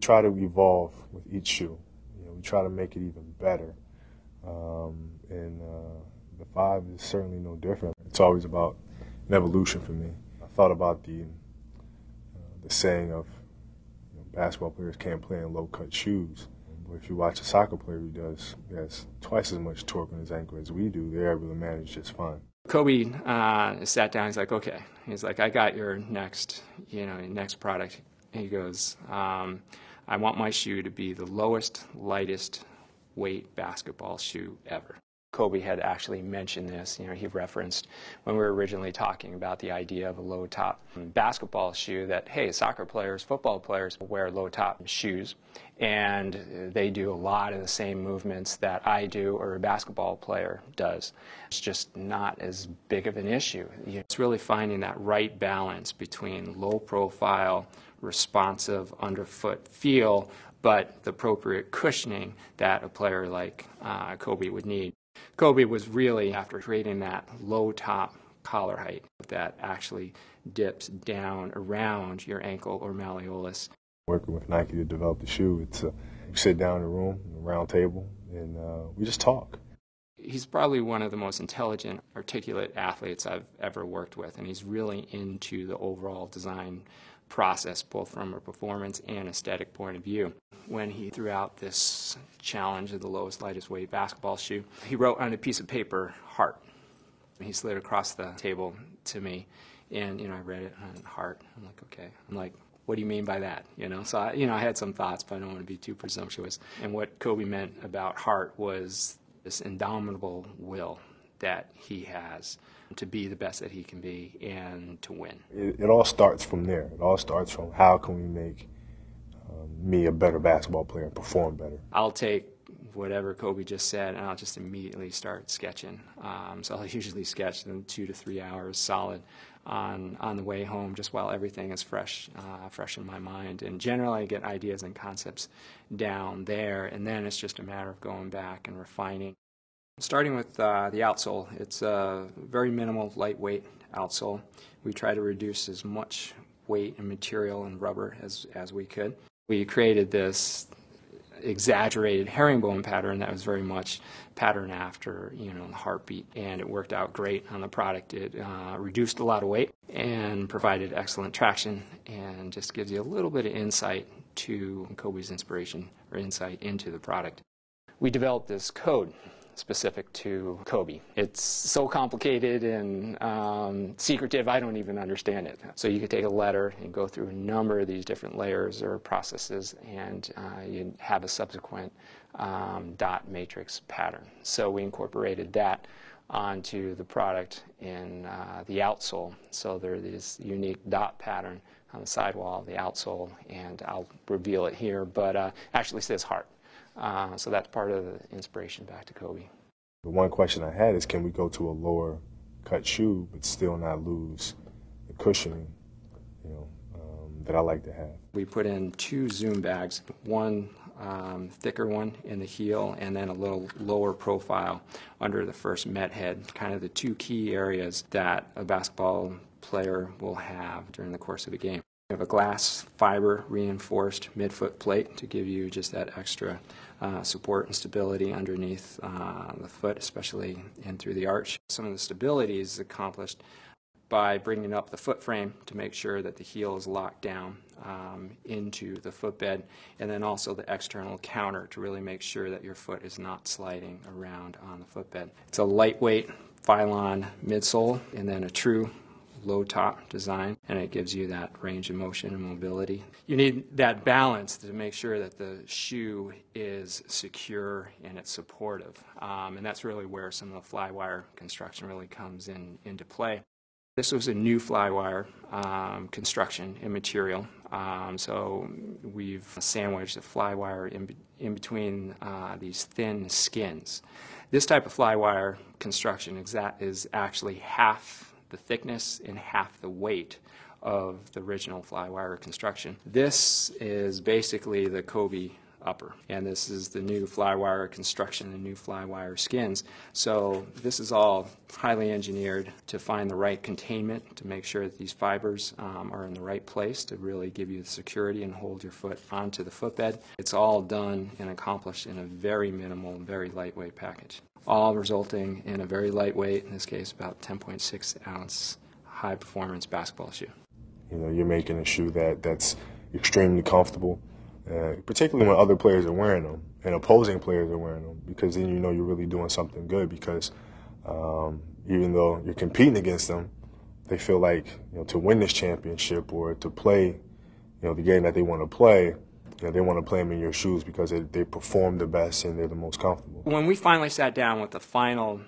try to evolve with each shoe. We try to make it even better. And the 5 is certainly no different. It's always about an evolution for me. I thought about the saying of basketball players can't play in low-cut shoes. But if you watch a soccer player who has twice as much torque on his ankle as we do, they're able to manage just fine. Kobe sat down. He's like, okay. He's like, I got your next product. And he goes, I want my shoe to be the lowest, lightest weight basketball shoe ever. Kobe had actually mentioned this. He referenced when we were originally talking about the idea of a low-top basketball shoe that, hey, soccer players, football players wear low-top shoes, and they do a lot of the same movements that I do or a basketball player does. It's just not as big of an issue. It's really finding that right balance between low-profile, responsive underfoot feel, but the appropriate cushioning that a player like Kobe would need. Kobe was really after creating that low top collar height that actually dips down around your ankle or malleolus. Working with Nike to develop the shoe, it's we sit down in a room, a round table, and we just talk. He's probably one of the most intelligent, articulate athletes I've ever worked with, and he's really into the overall design process, both from a performance and aesthetic point of view. When he threw out this challenge of the lowest, lightest weight basketball shoe, he wrote on a piece of paper, heart. He slid across the table to me, and I read it on heart. I'm like, okay. I'm like, what do you mean by that? So I had some thoughts, but I don't want to be too presumptuous. And what Kobe meant about heart was this indomitable will that he has to be the best that he can be and to win. It all starts from there. It all starts from how can we make me a better basketball player and perform better. I'll take whatever Kobe just said and I'll just immediately start sketching. So I'll usually sketch in 2 to 3 hours solid on the way home, just while everything is fresh in my mind. And generally I get ideas and concepts down there, and then it's just a matter of going back and refining. Starting with the outsole, it's a very minimal, lightweight outsole. We try to reduce as much weight and material and rubber as we could. We created this exaggerated herringbone pattern that was very much patterned after the heartbeat, and it worked out great on the product. It reduced a lot of weight and provided excellent traction, and just gives you a little bit of insight to Kobe's inspiration or insight into the product. We developed this code specific to Kobe. It's so complicated and secretive, I don't even understand it. So you could take a letter and go through a number of these different layers or processes, and you have a subsequent dot matrix pattern. So we incorporated that onto the product in the outsole. So there's this unique dot pattern on the sidewall of the outsole, and I'll reveal it here, but actually says heart. So that's part of the inspiration back to Kobe. The one question I had is, can we go to a lower cut shoe but still not lose the cushioning that I like to have? We put in 2 zoom bags, one thicker one in the heel and then a little lower profile under the first met head, kind of the 2 key areas that a basketball player will have during the course of a game. We have a glass fiber reinforced midfoot plate to give you just that extra support and stability underneath the foot, especially in through the arch. Some of the stability is accomplished by bringing up the foot frame to make sure that the heel is locked down into the footbed, and then also the external counter to really make sure that your foot is not sliding around on the footbed. It's a lightweight Phylon midsole and then a true low top design, and it gives you that range of motion and mobility. You need that balance to make sure that the shoe is secure and it's supportive, and that's really where some of the Flywire construction really comes into play. This was a new Flywire construction and material, so we've sandwiched the Flywire in between these thin skins. This type of Flywire construction is actually half the thickness and half the weight of the original Flywire construction. This is basically the Kobe upper. And this is the new Flywire construction and new Flywire skins. So this is all highly engineered to find the right containment, to make sure that these fibers are in the right place to really give you the security and hold your foot onto the footbed. It's all done and accomplished in a very minimal, very lightweight package, all resulting in a very lightweight, in this case about 10.6 ounce high performance basketball shoe. You know, you're making a shoe that's extremely comfortable, particularly when other players are wearing them and opposing players are wearing them, because then you know you're really doing something good, because even though you're competing against them, they feel like, you know, to win this championship or to play, you know, the game that they want to play, you know, they want to play them in your shoes because they perform the best and they're the most comfortable. When we finally sat down with the final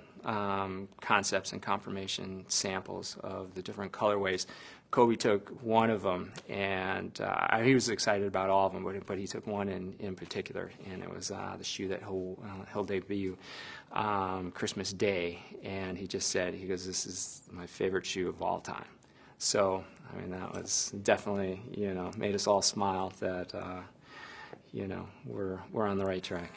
concepts and confirmation samples of the different colorways, Kobe took one of them, and he was excited about all of them, but he took one in particular, and it was the shoe that he'll debut Christmas Day, and he just said, he goes, "This is my favorite shoe of all time." So, I mean, that was definitely, you know, made us all smile that, you know, we're on the right track.